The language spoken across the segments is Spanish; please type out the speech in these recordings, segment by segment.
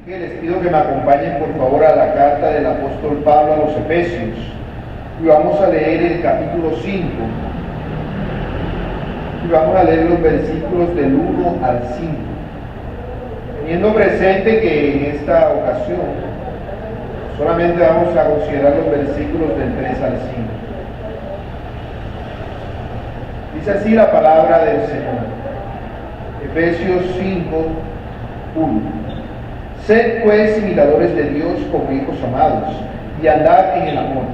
Que les pido que me acompañen por favor a la carta del apóstol Pablo a los Efesios y vamos a leer el capítulo 5 y vamos a leer los versículos del 1 al 5, teniendo presente que en esta ocasión solamente vamos a considerar los versículos del 3 al 5. Dice así la palabra del Señor. Efesios 5, 1. Sed pues imitadores de Dios como hijos amados, y andad en amor,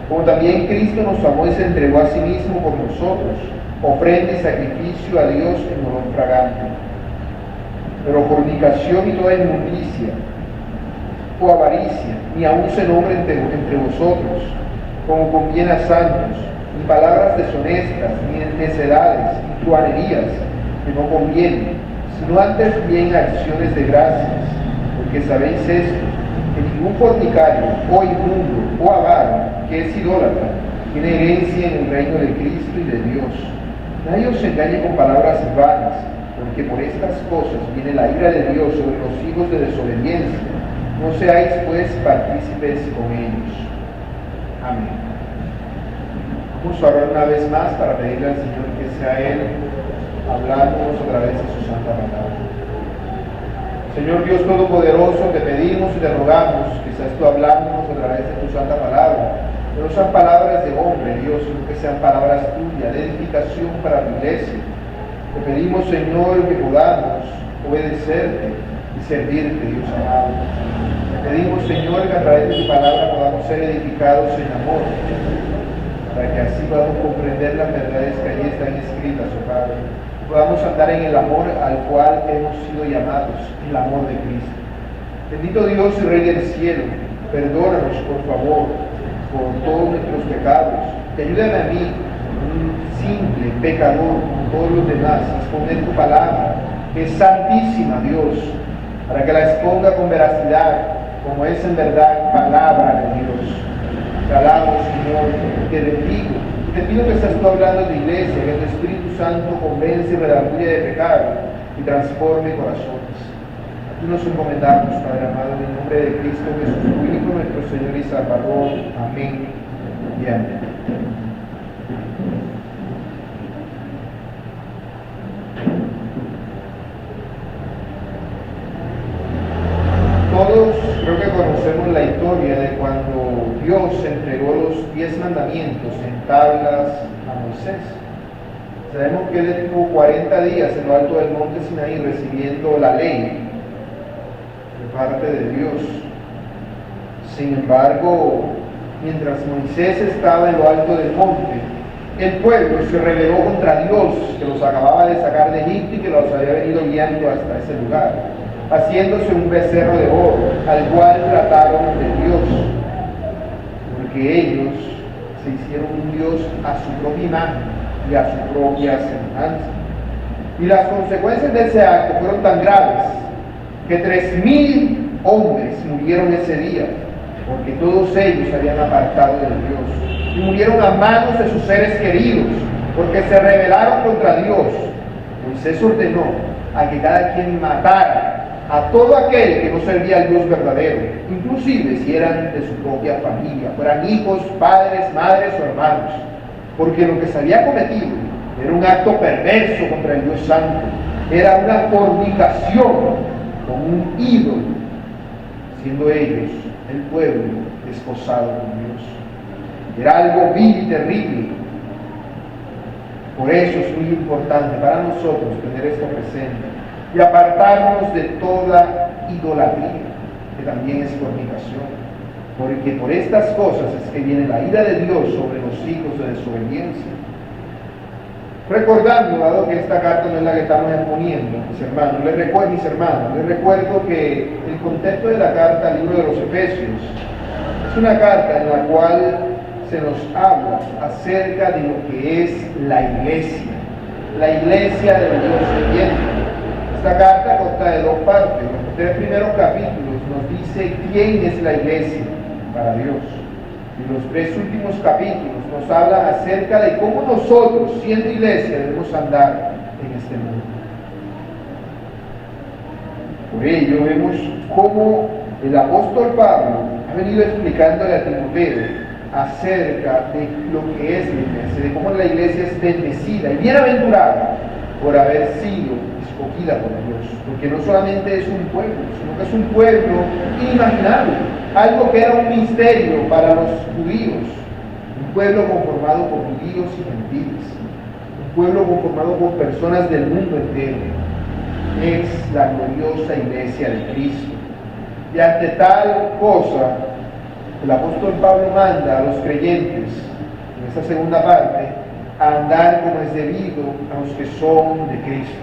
como también Cristo nos amó y se entregó a sí mismo por nosotros, ofrenda y sacrificio a Dios en olor fragante. Pero fornicación y toda inmundicia o avaricia, ni aun se nombre entre vosotros, como conviene a santos, ni palabras deshonestas, ni necedades, ni truhanerías, que no convienen, sino antes bien acciones de gracias, porque sabéis esto, que ningún fornicario, o inmundo, o avaro, que es idólatra, tiene herencia en el reino de Cristo y de Dios. Nadie os engañe con palabras vanas, porque por estas cosas viene la ira de Dios sobre los hijos de desobediencia. No seáis pues partícipes con ellos. Amén. Vamos a orar una vez más para pedirle al Señor que sea Él hablándonos a través de su santa palabra. Señor Dios Todopoderoso, te pedimos y te rogamos que seas tú hablándonos a través de tu santa palabra. Que no sean palabras de hombre, Dios, sino que sean palabras tuyas, de edificación para tu iglesia. Te pedimos, Señor, que podamos obedecerte y servirte, Dios amado. Te pedimos, Señor, que a través de tu palabra podamos ser edificados en amor, para que así podamos comprender las verdades que allí están escritas, oh Padre. Podamos andar en el amor al cual hemos sido llamados, el amor de Cristo. Bendito Dios y Rey del cielo, perdónanos, por favor, por todos nuestros pecados. Y ayúdame a mí, un simple pecador, como todos los demás, a exponer tu palabra, que es santísima, Dios, para que la exponga con veracidad, como es en verdad palabra de Dios. Te alabo, Señor, te bendigo. Te pido que estés tú hablando de tu iglesia, que tu Espíritu Santo convence y redarguye de pecado y transforme corazones. A ti nos encomendamos, Padre amado, en el nombre de Cristo Jesús, tu Hijo, nuestro Señor y Salvador. Amén y amén. Todos creo que conocemos la historia de cuando Dios entregó los 10 mandamientos en tablas a Moisés. Sabemos que él estuvo 40 días en lo alto del monte Sinaí recibiendo la ley de parte de Dios. Sin embargo, mientras Moisés estaba en lo alto del monte, el pueblo se rebeló contra Dios, que los acababa de sacar de Egipto y que los había venido guiando hasta ese lugar, haciéndose un becerro de oro, al cual trataron de Dios, porque ellos se hicieron un Dios a su propia imagen y a su propia semejanza. Y las consecuencias de ese acto fueron tan graves que 3,000 hombres murieron ese día, porque todos ellos se habían apartado de Dios y murieron a manos de sus seres queridos, porque se rebelaron contra Dios. Moisés ordenó a que cada quien matara a todo aquel que no servía al Dios verdadero, inclusive si eran de su propia familia, fueran hijos, padres, madres o hermanos, porque lo que se había cometido era un acto perverso contra el Dios Santo, era una fornicación con un ídolo, siendo ellos el pueblo desposado con Dios. Era algo vil y terrible. Por eso es muy importante para nosotros tener esto presente y apartarnos de toda idolatría, que también es fornicación, porque por estas cosas es que viene la ira de Dios sobre los hijos de desobediencia. Recordando, dado que esta carta no es la que estamos exponiendo, les recuerdo que el contexto de la carta al libro de los Efesios es una carta en la cual se nos habla acerca de lo que es la iglesia del Dios viviente. Esta carta consta de 2 partes. Los 3 primeros capítulos nos dice quién es la iglesia para Dios. Y los 3 últimos capítulos nos hablan acerca de cómo nosotros, siendo iglesia, debemos andar en este mundo. Por ello vemos cómo el apóstol Pablo ha venido explicándole a Timoteo acerca de lo que es la iglesia, de cómo la iglesia es bendecida y bienaventurada por haber sido escogida por Dios, porque no solamente es un pueblo, sino que es un pueblo inimaginable, algo que era un misterio para los judíos, un pueblo conformado por judíos y gentiles, un pueblo conformado por personas del mundo entero. Es la gloriosa iglesia de Cristo. Y ante tal cosa, el apóstol Pablo manda a los creyentes, en esta segunda parte, a andar como es debido a los que son de Cristo.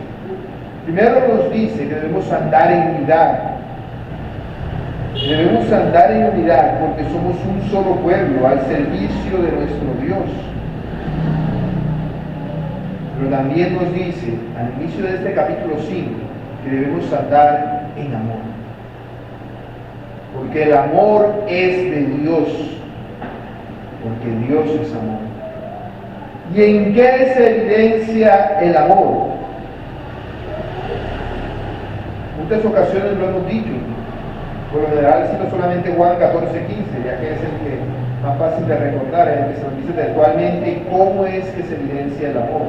Primero nos dice que debemos andar en unidad. Debemos andar en unidad porque somos un solo pueblo al servicio de nuestro Dios. Pero también nos dice, al inicio de este capítulo 5, que debemos andar en amor. Porque el amor es de Dios, porque Dios es amor. ¿Y en qué se evidencia el amor? Muchas ocasiones lo hemos dicho, por lo general cito solamente Juan 14:15, ya que es el que más fácil de recordar, el que se nos dice textualmente cómo es que se evidencia el amor.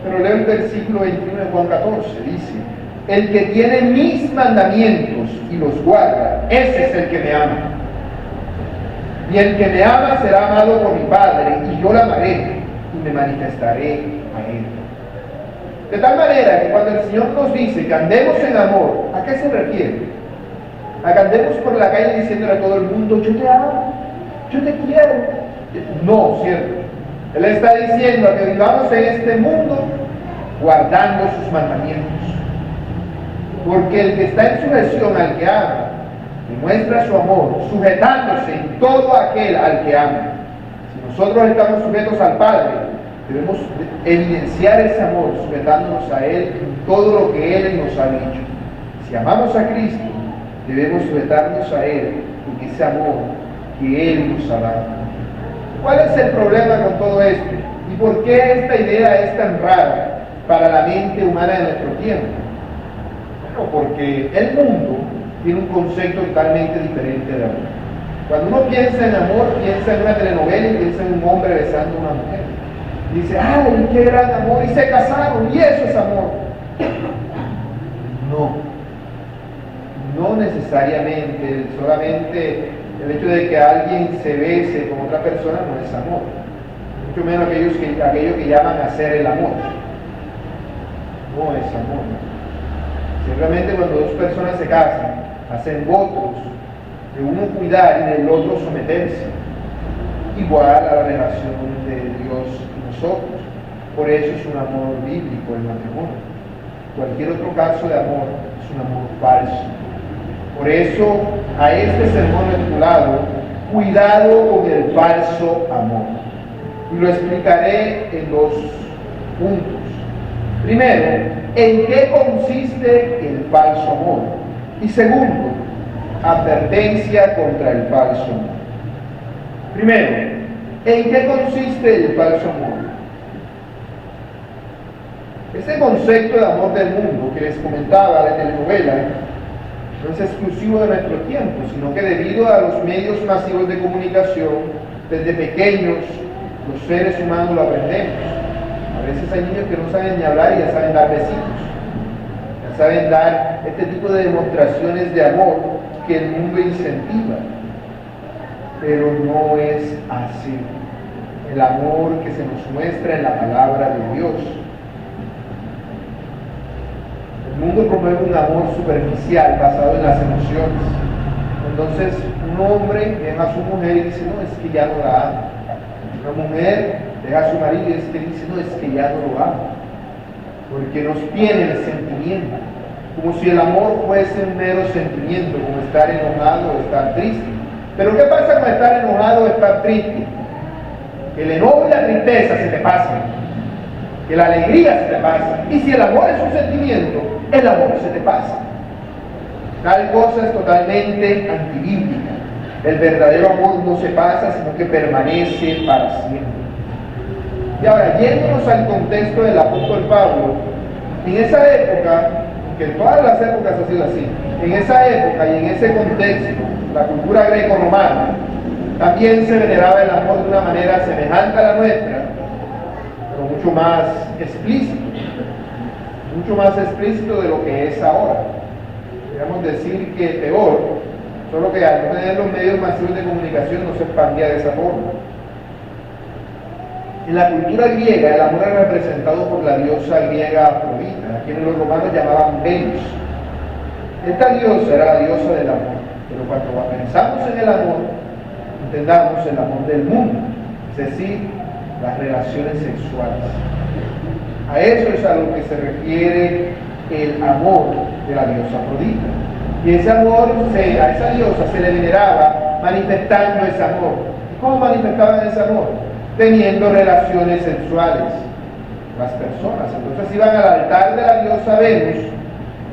Pero leo el versículo 21 de Juan 14, dice: el que tiene mis mandamientos y los guarda, ese es el que me ama. Y el que me ama será amado por mi Padre, y yo lo amaré y me manifestaré a él. De tal manera que cuando el Señor nos dice que andemos en amor, ¿a qué se refiere? ¿A que andemos por la calle diciéndole a todo el mundo, yo te amo, yo te quiero? No, ¿cierto? Él está diciendo a que vivamos en este mundo guardando sus mandamientos. Porque el que está en sujeción al que ama, demuestra su amor, sujetándose en todo aquel al que ama. Si nosotros estamos sujetos al Padre, debemos evidenciar ese amor, sujetándonos a Él en todo lo que Él nos ha dicho. Si amamos a Cristo, debemos sujetarnos a Él en ese amor que Él nos ha dado. ¿Cuál es el problema con todo esto? ¿Y por qué esta idea es tan rara para la mente humana de nuestro tiempo? Bueno, porque el mundo tiene un concepto totalmente diferente de amor. Cuando uno piensa en amor, piensa en una telenovela y piensa en un hombre besando a una mujer. Y dice, ¡ay, qué gran amor! Y se casaron, y eso es amor. No necesariamente, solamente el hecho de que alguien se bese con otra persona no es amor. Mucho menos aquello que llaman hacer el amor. No es amor. Simplemente cuando dos personas se casan, hacen votos de uno cuidar y del otro someterse, igual a la relación de Dios y nosotros. Por eso es un amor bíblico el matrimonio. Cualquier otro caso de amor es un amor falso. Por eso a este sermón titulado Cuidado con el falso amor. Y lo explicaré en dos puntos. Primero, ¿en qué consiste el falso amor? Y segundo, advertencia contra el falso amor. Primero, ¿en qué consiste el falso amor? Este concepto de amor del mundo que les comentaba de telenovela no es exclusivo de nuestro tiempo, sino que debido a los medios masivos de comunicación, desde pequeños los seres humanos lo aprendemos. A veces hay niños que no saben ni hablar y ya saben dar besitos, ya saben dar este tipo de demostraciones de amor que el mundo incentiva, pero no es así. El amor que se nos muestra en la palabra de Dios. El mundo promueve un amor superficial basado en las emociones. Entonces un hombre deja a su mujer y dice, no, es que ya no la ama. Una mujer deja a su marido y dice, no, es que ya no lo ama. Porque nos tiene el sentimiento. Como si el amor fuese un mero sentimiento, como estar enojado o estar triste. Pero ¿qué pasa con estar enojado o estar triste? Que el enojo y la tristeza se te pasan. Que la alegría se te pasa. Y si el amor es un sentimiento, el amor se te pasa. Tal cosa es totalmente antibíblica. El verdadero amor no se pasa, sino que permanece para siempre. Y ahora, yéndonos al contexto del apóstol Pablo, en esa época, que en todas las épocas ha sido así, En esa época y en ese contexto, la cultura greco-romana, también se veneraba el amor de una manera semejante a la nuestra, pero mucho más explícito de lo que es ahora. Podríamos decir que peor, solo que al no tener los medios masivos de comunicación no se expandía de esa forma. En la cultura griega, el amor era representado por la diosa griega Afrodita, a quien los romanos llamaban Venus. Esta diosa era la diosa del amor, pero cuando pensamos en el amor, entendamos el amor del mundo, es decir, las relaciones sexuales. A eso es a lo que se refiere el amor de la diosa Afrodita. Y ese amor, a esa diosa se le veneraba manifestando ese amor. ¿Y cómo manifestaban ese amor? Teniendo relaciones sexuales las personas. Entonces iban al altar de la diosa Venus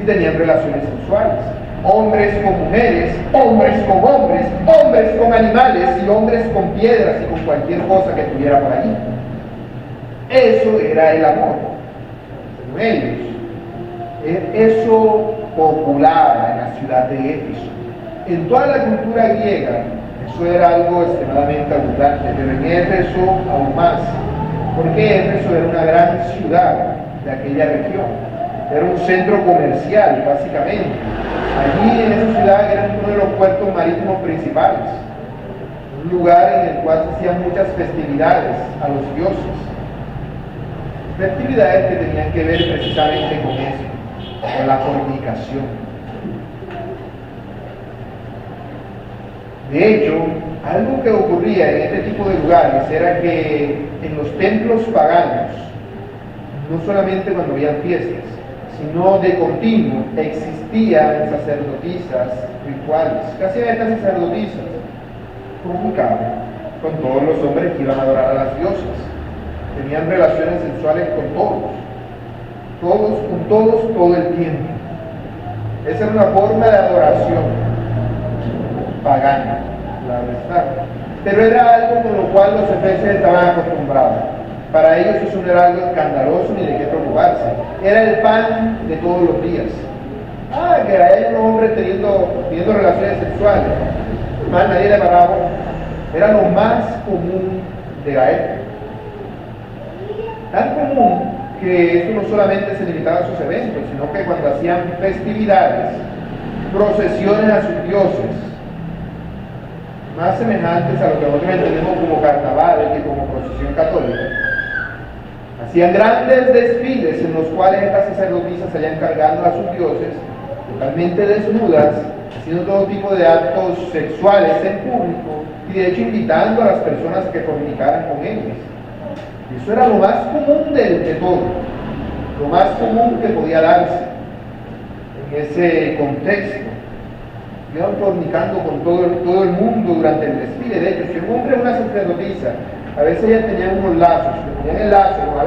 y tenían relaciones sexuales. Hombres con mujeres, hombres con hombres, hombres con animales y hombres con piedras y con cualquier cosa que estuviera por allí. Eso era el amor, según ellos. Eso populaba en la ciudad de Éfeso. En toda la cultura griega, eso era algo extremadamente abundante, pero en Éfeso aún más, porque Éfeso era una gran ciudad de aquella región. Era un centro comercial, básicamente. Allí en esa ciudad era uno de los puertos marítimos principales, un lugar en el cual se hacían muchas festividades a los dioses. Festividades que tenían que ver precisamente con eso, con la fornicación. De hecho, algo que ocurría en este tipo de lugares era que en los templos paganos, no solamente cuando habían fiestas, sino de continuo existían sacerdotisas rituales. ¿Qué hacían estas sacerdotisas? Fornicaban con todos los hombres que iban a adorar a las diosas. Tenían relaciones sexuales con todos, todo el tiempo. Esa era una forma de adoración pagana, la verdad. Pero era algo con lo cual los efesios estaban acostumbrados. Para ellos eso no era algo escandaloso ni de qué preocuparse. Era el pan de todos los días. Que era un hombre teniendo relaciones sexuales. Más nadie le paraba. Era lo más común de la época. Tan común que esto no solamente se limitaba a sus eventos, sino que cuando hacían festividades, procesiones a sus dioses, más semejantes a lo que nosotros entendemos como carnaval que como procesión católica, hacían grandes desfiles en los cuales estas sacerdotisas salían cargando a sus dioses, totalmente desnudas, haciendo todo tipo de actos sexuales en público y de hecho invitando a las personas que fornicaran con ellos. Y eso era lo más común de todo, lo más común que podía darse en ese contexto. Iban fornicando con todo el mundo durante el desfile. De hecho, si un hombre es una sacerdotisa, a veces ellas tenían unos lazos, le ponían el lazo, lo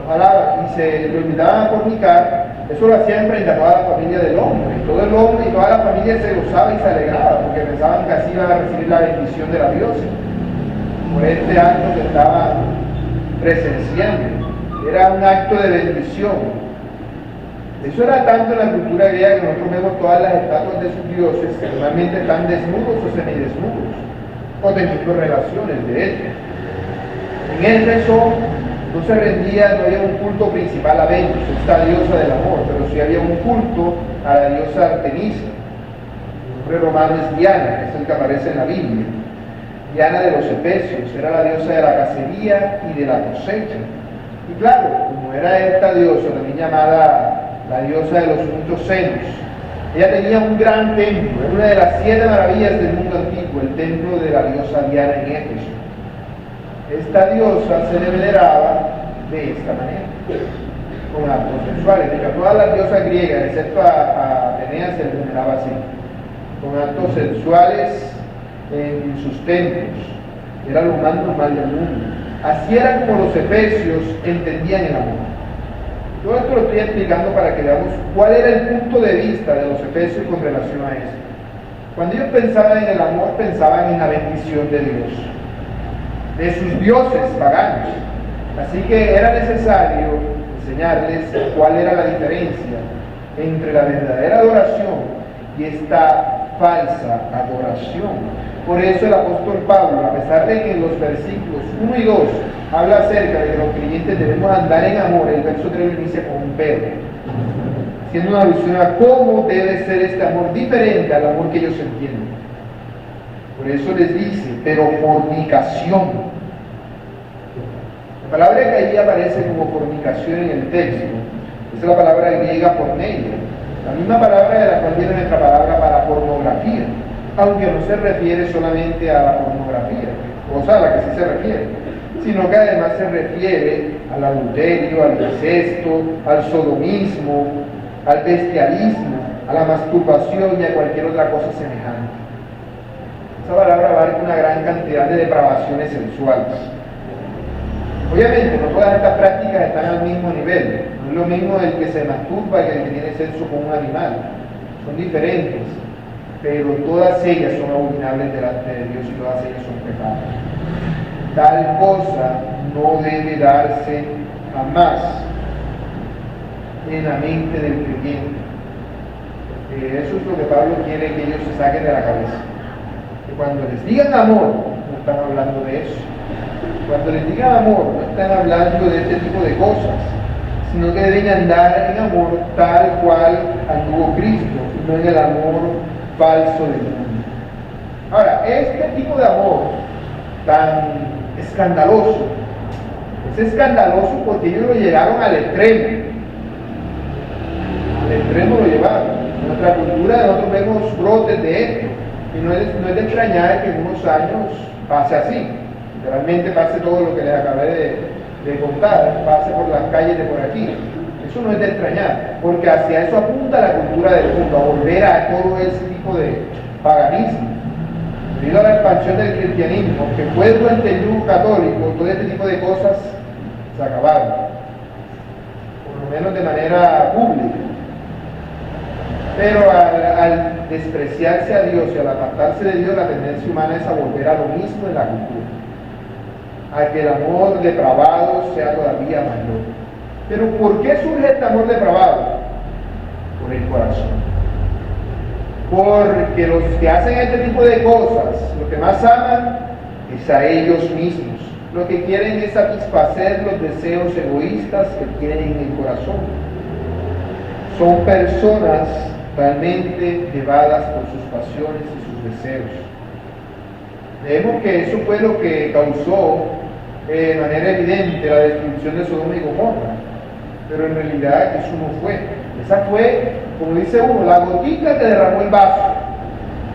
jalaban y se lo invitaban a fornicar. Eso lo hacían frente a toda la familia del hombre. Todo el hombre y toda la familia se gozaba y se alegraba porque pensaban que así iban a recibir la bendición de la diosa por este acto que estaban presenciando. Era un acto de bendición. Eso era tanto en la cultura griega que nosotros vemos todas las estatuas de sus dioses que normalmente están desnudos o semidesnudos o teniendo relaciones, de hecho. En Éfeso no se rendía, no había un culto principal a Venus, esta diosa del amor, pero sí había un culto a la diosa Artemisa. El nombre romano es Diana, que es el que aparece en la Biblia. Diana de los Efesios, era la diosa de la cacería y de la cosecha. Y claro, como era esta diosa, también llamada la diosa de los muchos senos, ella tenía un gran templo, era una de las 7 maravillas del mundo antiguo, el templo de la diosa Diana en Éfeso. Esta diosa se le veneraba de esta manera, con actos sexuales. De hecho, a todas las diosas griegas, excepto a Atenea, se le veneraba así, con actos sexuales en sus templos. Era lo más normal del mundo. Así era como los efesios entendían el amor. Todo esto lo estoy explicando para que veamos cuál era el punto de vista de los efesios con relación a esto. Cuando ellos pensaban en el amor, pensaban en la bendición de Dios, de sus dioses paganos. Así que era necesario enseñarles cuál era la diferencia entre la verdadera adoración y esta falsa adoración. Por eso el apóstol Pablo, a pesar de que en los versículos 1 y 2 habla acerca de que los creyentes debemos andar en amor, el verso 3 lo inicia con un pero, haciendo una alusión a cómo debe ser este amor diferente al amor que ellos entienden. Por eso les dice, pero fornicación. La palabra que allí aparece como fornicación en el texto es la palabra griega porneia, la misma palabra de la cual viene nuestra palabra para pornografía, aunque no se refiere solamente a la pornografía, cosa a la que sí se refiere, sino que además se refiere al adulterio, al incesto, al sodomismo, al bestialismo, a la masturbación y a cualquier otra cosa semejante. Esa palabra abarca una gran cantidad de depravaciones sexuales. Obviamente, no todas estas prácticas están al mismo nivel. No es lo mismo el que se masturba que el que tiene sexo con un animal. Son diferentes, pero todas ellas son abominables delante de Dios y todas ellas son pecados. Tal cosa no debe darse jamás en la mente del creyente. Eso es lo que Pablo quiere que ellos se saquen de la cabeza. Que cuando les digan amor, no están hablando de eso. Cuando les digan amor, no están hablando de este tipo de cosas, sino que deben andar en amor tal cual anduvo Cristo, y no en el amor falso del mundo. Ahora, este tipo de amor tan escandaloso, es escandaloso porque ellos lo llegaron al extremo. Al extremo lo llevaron. En nuestra cultura nosotros vemos brotes de esto, y no es de extrañar que en unos años pase así. Realmente pase todo lo que les acabé de contar, pase por las calles de por aquí. Eso no es de extrañar, porque hacia eso apunta la cultura del mundo, a volver a todo ese tipo de paganismo. Debido a la expansión del cristianismo, que fue durante el yugo católico, todo este tipo de cosas se acabaron, por lo menos de manera pública. Pero al despreciarse a Dios y al apartarse de Dios, la tendencia humana es a volver a lo mismo en la cultura, a que el amor depravado sea todavía mayor. Pero ¿por qué surge este amor depravado? Por el corazón. Porque los que hacen este tipo de cosas, lo que más aman es a ellos mismos. Lo que quieren es satisfacer los deseos egoístas que tienen en el corazón. Son personas realmente llevadas por sus pasiones y sus deseos. Vemos que eso fue lo que causó de manera evidente la destrucción de Sodoma y Gomorra, pero en realidad eso no fue. Esa fue, como dice uno, la gotita que derramó el vaso.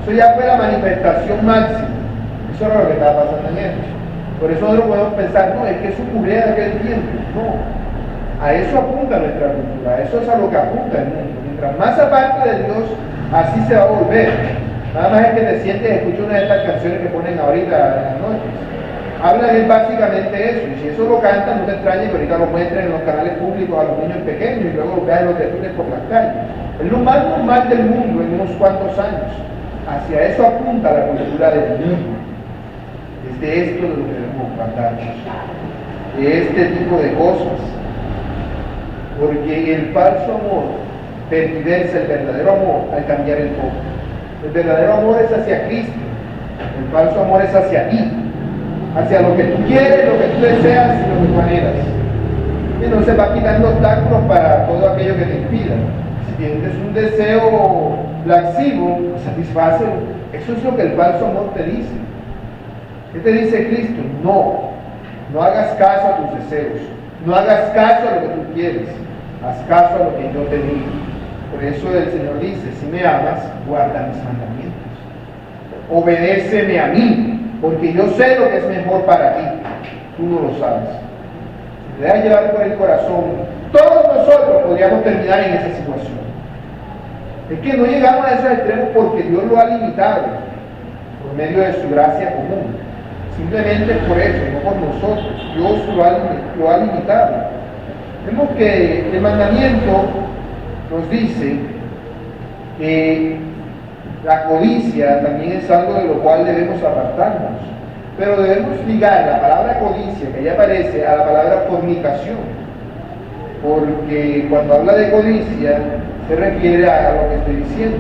Eso ya fue la manifestación máxima. Eso era lo que estaba pasando en ellos. Por eso nosotros podemos pensar, no, es que eso ocurría en aquel tiempo. No, a eso apunta nuestra cultura, a eso es a lo que apunta el mundo. Mientras más aparte de Dios, así se va a volver. Nada más es que te sientes y escuchas una de estas canciones que ponen ahorita en las noches. Hablan es básicamente eso, y si eso lo cantan, no te extrañes que ahorita lo muestren en los canales públicos a los niños pequeños y luego lo vean en los desfiles por las calles. Es lo más normal del mundo en unos cuantos años. Hacia eso apunta la cultura del mundo. Es de esto de lo que debemos guardarnos, de este tipo de cosas. Porque el falso amor tergiversa el verdadero amor al cambiar el foco. El verdadero amor es hacia Cristo, el falso amor es hacia ti, hacia lo que tú quieres, lo que tú deseas y lo que tú anhelas. Y no se va quitando obstáculos para todo aquello que te impida. Si tienes un deseo laxivo, satisfácelo. Eso es lo que el falso amor te dice. ¿Qué te dice Cristo? No hagas caso a tus deseos, no hagas caso a lo que tú quieres, haz caso a lo que yo te digo. Por eso el Señor dice, si me amas, guarda mis mandamientos. Obedéceme a mí, porque yo sé lo que es mejor para ti. Tú no lo sabes. Si te dejas llevar por el corazón, todos nosotros podríamos terminar en esa situación. Es que no llegamos a esos extremos porque Dios lo ha limitado por medio de su gracia común. Simplemente por eso, no por nosotros. Dios lo ha limitado. Vemos que el mandamiento nos dice que la codicia también es algo de lo cual debemos apartarnos, pero debemos ligar la palabra codicia que ya aparece a la palabra fornicación. porque cuando habla de codicia se refiere a lo que estoy diciendo.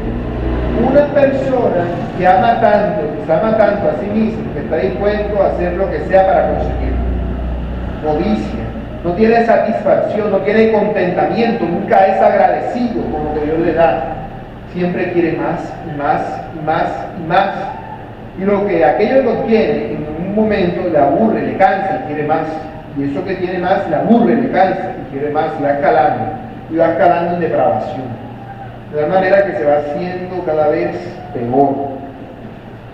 Una persona que ama tanto, que se ama tanto a sí mismo, que está dispuesto a hacer lo que sea para conseguirlo. Codicia, no tiene satisfacción, no tiene contentamiento, nunca es agradecido con lo que Dios le da. Siempre quiere más y más y más y más. Y lo que aquello que obtiene en un momento le aburre, le cansa y quiere más. Y eso que tiene más le aburre, le cansa y quiere más, y va escalando. Y va escalando en depravación. De tal manera que se va haciendo cada vez peor.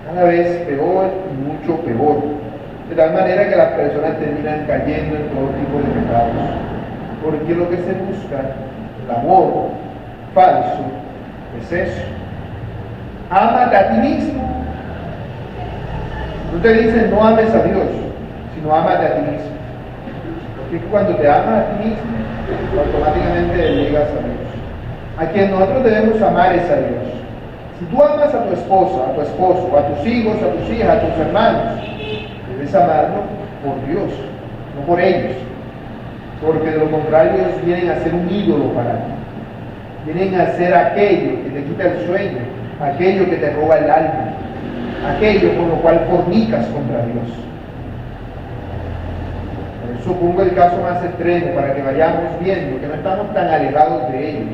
Cada vez peor y mucho peor. De tal manera que las personas terminan cayendo en todo tipo de pecados. Porque lo que se busca, el amor falso, es eso. Ámate a ti mismo. No te dicen no ames a Dios, sino ámate a ti mismo. Porque cuando te amas a ti mismo, automáticamente delegas a Dios. A quien nosotros debemos amar es a Dios. Si tú amas a tu esposa, a tu esposo, a tus hijos, a tus hijas, a tus hermanos, debes amarlo por Dios, no por ellos. Porque de lo contrario ellos vienen a ser un ídolo para ti. Vienen a ser aquello que te quita el sueño, aquello que te roba el alma, aquello con lo cual fornicas contra Dios. Por eso pongo el caso más extremo para que vayamos viendo que no estamos tan alejados de ello.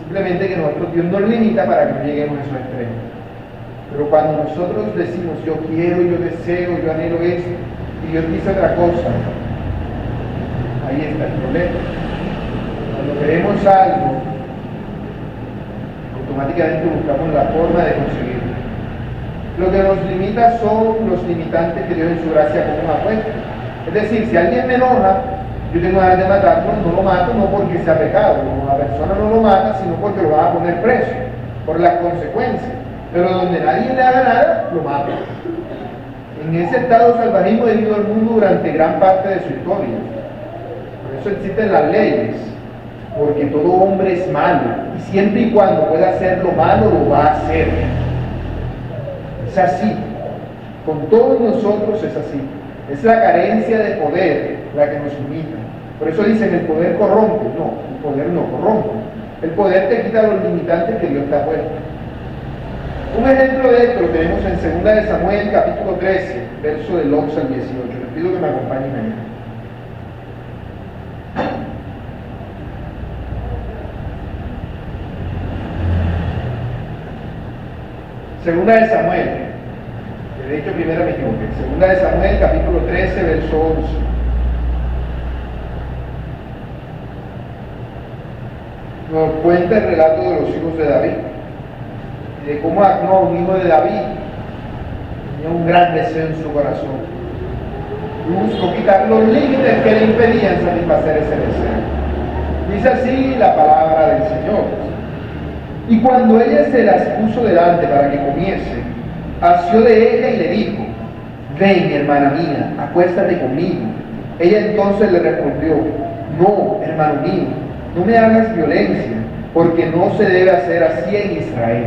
Simplemente que nosotros, Dios nos limita para que no lleguemos a esos extremos. Pero cuando nosotros decimos yo quiero, yo deseo, yo anhelo esto, y Dios dice otra cosa, ahí está el problema. Cuando queremos algo, automáticamente buscamos la forma de conseguirlo. Lo que nos limita son los limitantes que Dios en su gracia pone a puesta. Es decir, si alguien me enoja, yo tengo ganas de matarlo, no lo mato, no porque sea pecado, la persona no lo mata, sino porque lo van a poner preso, por las consecuencias. Pero donde nadie le haga nada, lo mata. En ese estado de salvajismo ha vivido el mundo durante gran parte de su historia. Por eso existen las leyes, porque todo hombre es malo, y siempre y cuando pueda hacer lo malo, lo va a hacer. Es así, con todos nosotros es así. Es la carencia de poder la que nos limita. Por eso dicen el poder corrompe. No, el poder no corrompe. El poder te quita los limitantes que Dios te ha puesto. Un ejemplo de esto lo tenemos en 2 de Samuel, capítulo 13, verso del 11 al 18. Les pido que me acompañen ahí. Segunda de Samuel, de hecho primera me equivoqué. Segunda de Samuel, capítulo 13, verso 11. Nos cuenta el relato de los hijos de David y de cómo Acnón, un hijo de David, tenía un gran deseo en su corazón. Buscó quitar los límites que le impedían satisfacer ese deseo. Dice así la palabra del Señor. Y cuando ella se las puso delante para que comiese, asió de ella y le dijo: ven, hermana mía, acuéstate conmigo. Ella entonces le respondió: no, hermano mío, no me hagas violencia, porque no se debe hacer así en Israel.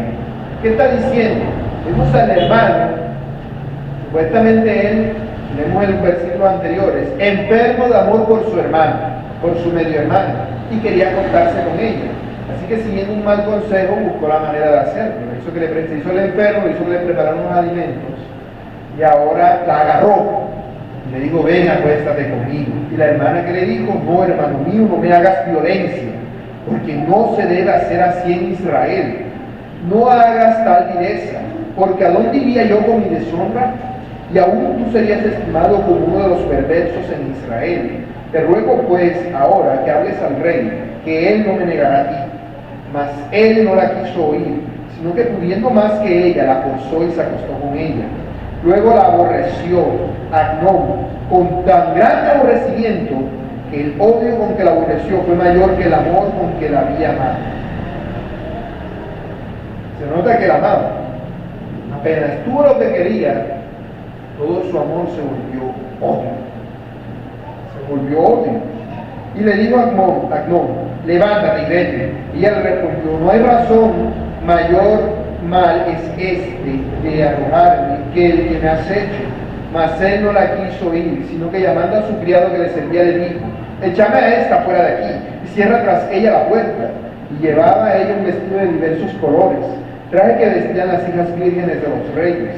¿Qué está diciendo? Vemos al hermano, supuestamente él, leemos en los versículos anteriores, enfermo de amor por su hermana, por su medio hermana, y quería acostarse con ella. Así que siguiendo un mal consejo buscó la manera de hacerlo. Hizo el enfermo, hizo que le prepararon unos alimentos y ahora la agarró y le dijo: ven, acuéstate conmigo. Y la hermana que le dijo: no, hermano mío, no me hagas violencia, porque no se debe hacer así en Israel. No hagas tal vileza, porque ¿a dónde iría yo con mi deshonra? Y aún tú serías estimado como uno de los perversos en Israel. Te ruego pues ahora que hables al rey, que él no me negará a ti. Mas él no la quiso oír, sino que pudiendo más que ella, la forzó y se acostó con ella. Luego la aborreció Acnón con tan grande aborrecimiento que el odio con que la aborreció fue mayor que el amor con que la había amado. Se nota que la amaba. Apenas tuvo lo que quería, todo su amor se volvió odio. Se volvió odio. Y le dijo a Acnón: levántate y vete. Y ella le respondió: no hay razón, mayor mal es este de arrojarme que el que me has hecho. Mas él no la quiso oír, sino que llamando a su criado que le servía le dijo: échame a esta fuera de aquí, y cierra tras ella la puerta. Y llevaba a ella un vestido de diversos colores, traje que vestían las hijas vírgenes de los reyes.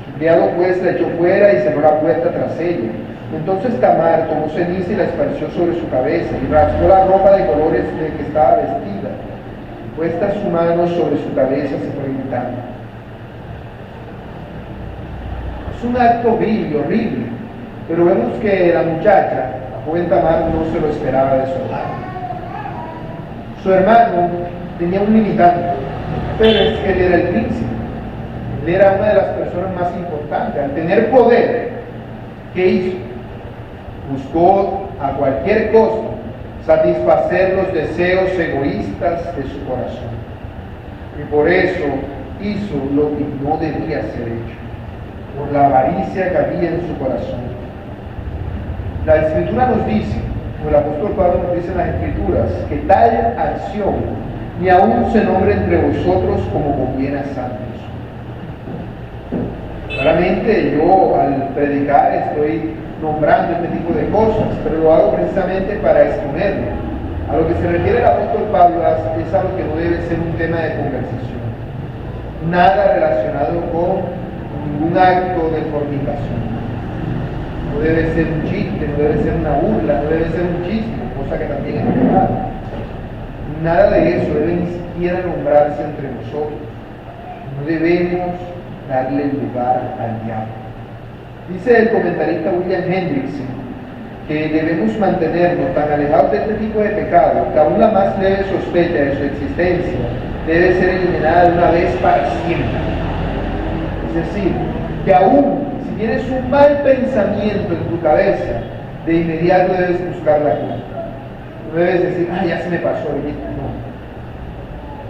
Su criado pues la echó fuera y cerró la puerta tras ella. Entonces Tamar tomó ceniza y la esparció sobre su cabeza, y rasgó la ropa de colores de que estaba vestida. Y puesta su mano sobre su cabeza se fue gritando. Es un acto vil y horrible, pero vemos que la muchacha, la joven Tamar, no se lo esperaba de su hermano. Su hermano tenía un limitante, pero es que él era el príncipe. Él era una de las personas más importantes. Al tener poder, ¿qué hizo? Buscó a cualquier costo satisfacer los deseos egoístas de su corazón. Y por eso hizo lo que no debía ser hecho, por la avaricia que había en su corazón. La Escritura nos dice, como el apóstol Pablo nos dice en las Escrituras, que tal acción ni aún se nombre entre vosotros como conviene a santos. Claramente yo al predicar estoy nombrando este tipo de cosas, pero lo hago precisamente para exponerlo. A lo que se refiere el apóstol Pablo es algo que no debe ser un tema de conversación. Nada relacionado con ningún acto de fornicación. No debe ser un chiste, no debe ser una burla, no debe ser un chiste, cosa que también es pecado. Nada de eso debe ni siquiera nombrarse entre nosotros. No debemos darle lugar al diablo. Dice el comentarista William Hendrickson que debemos mantenernos tan alejados de este tipo de pecado que aún la más leve sospecha de su existencia debe ser eliminada de una vez para siempre. Es decir, que aún si tienes un mal pensamiento en tu cabeza, de inmediato debes buscar la culpa. No debes decir, ya se me pasó, no.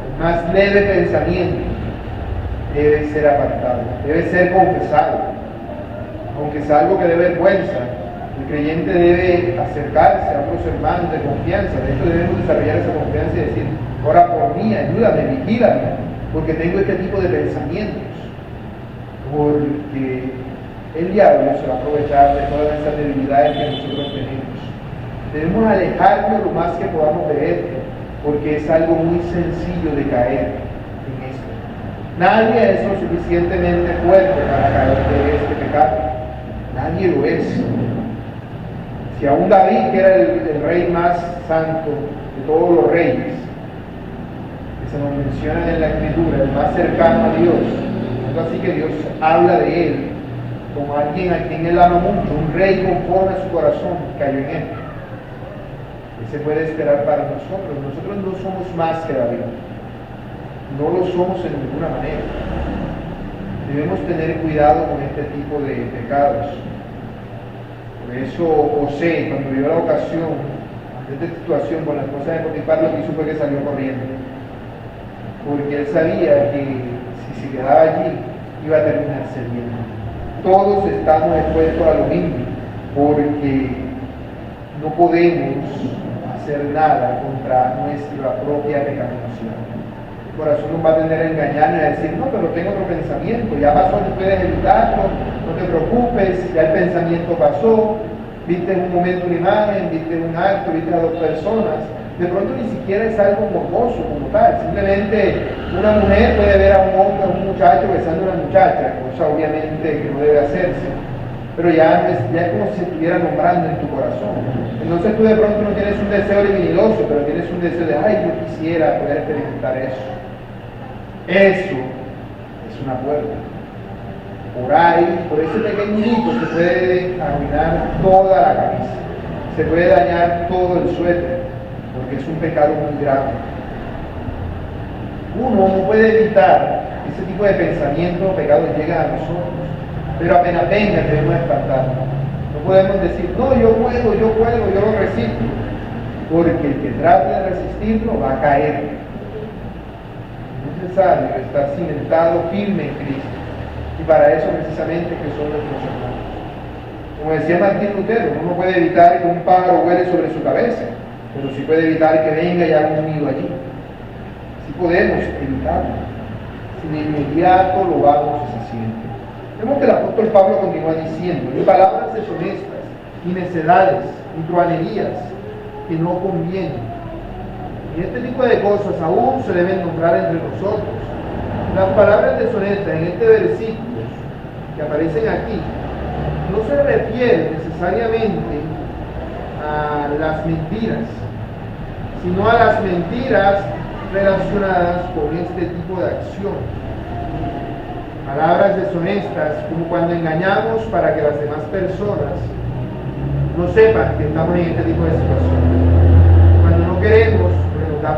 El más leve pensamiento debe ser apartado, debe ser confesado. Aunque es algo que dé vergüenza, el creyente debe acercarse a otros hermanos de confianza. De hecho, debemos desarrollar esa confianza y decir, ora por mí, ayúdame, vigílame, porque tengo este tipo de pensamientos. Porque el diablo se va a aprovechar de todas esas debilidades que nosotros tenemos. Debemos alejarnos lo más que podamos de esto, porque es algo muy sencillo de caer en esto. Nadie es lo suficientemente fuerte para caer de este pecado. Nadie lo es. Si aún David, que era el rey más santo de todos los reyes, que se nos menciona en la Escritura, el más cercano a Dios, así que Dios habla de él como alguien a quien él ama mucho, un rey conforme a su corazón, cayó en él. ¿Qué se puede esperar para nosotros? Nosotros no somos más que David. No lo somos en ninguna manera. Debemos tener cuidado con este tipo de pecados. Por eso José, cuando vio la ocasión de esta situación con la esposa de Potifar, lo que hizo fue que salió corriendo. Porque él sabía que si se quedaba allí, iba a terminar cediendo. Todos estamos expuestos a lo mismo, porque no podemos hacer nada contra nuestra propia pecaminosidad. El corazón nos va a tender a engañarnos y a decir, no, pero tengo otro pensamiento, ya pasó, tú puedes evitarlo, no te preocupes, ya el pensamiento pasó, viste en un momento una imagen, viste un acto, viste a dos personas, de pronto ni siquiera es algo morboso como tal, simplemente una mujer puede ver a un hombre, a un muchacho besando a una muchacha, cosa obviamente que no debe hacerse, pero ya es como si se estuviera nombrando en tu corazón. Entonces tú de pronto no tienes un deseo libidinoso, pero tienes un deseo de, yo quisiera poder experimentar eso. Eso es una puerta. Por ahí, por ese pequeño hito se puede arruinar toda la camisa, se puede dañar todo el suéter, porque es un pecado muy grave. Uno no puede evitar ese tipo de pensamientos o pecados llegan a nosotros, pero apenas vengan debemos espantarnos. No podemos decir, no, yo puedo, yo lo resisto, porque el que trate de resistirlo va a caer. Es necesario estar cimentado firme en Cristo, y para eso precisamente que son nuestros hermanos. Como decía Martín Lutero, uno no puede evitar que un pájaro vuele sobre su cabeza, pero sí puede evitar que venga y haga un nido allí. Sí podemos evitarlo. Si de inmediato lo vamos haciendo. Vemos que el apóstol Pablo continúa diciendo, ni palabras deshonestas, ni necedades, ni truhanerías, que no convienen. Y este tipo de cosas aún se deben nombrar entre nosotros. Las palabras deshonestas en este versículo que aparecen aquí no se refieren necesariamente a las mentiras, sino a las mentiras relacionadas con este tipo de acción. Palabras deshonestas, como cuando engañamos para que las demás personas no sepan que estamos en este tipo de situación. Cuando no queremos, porque nos da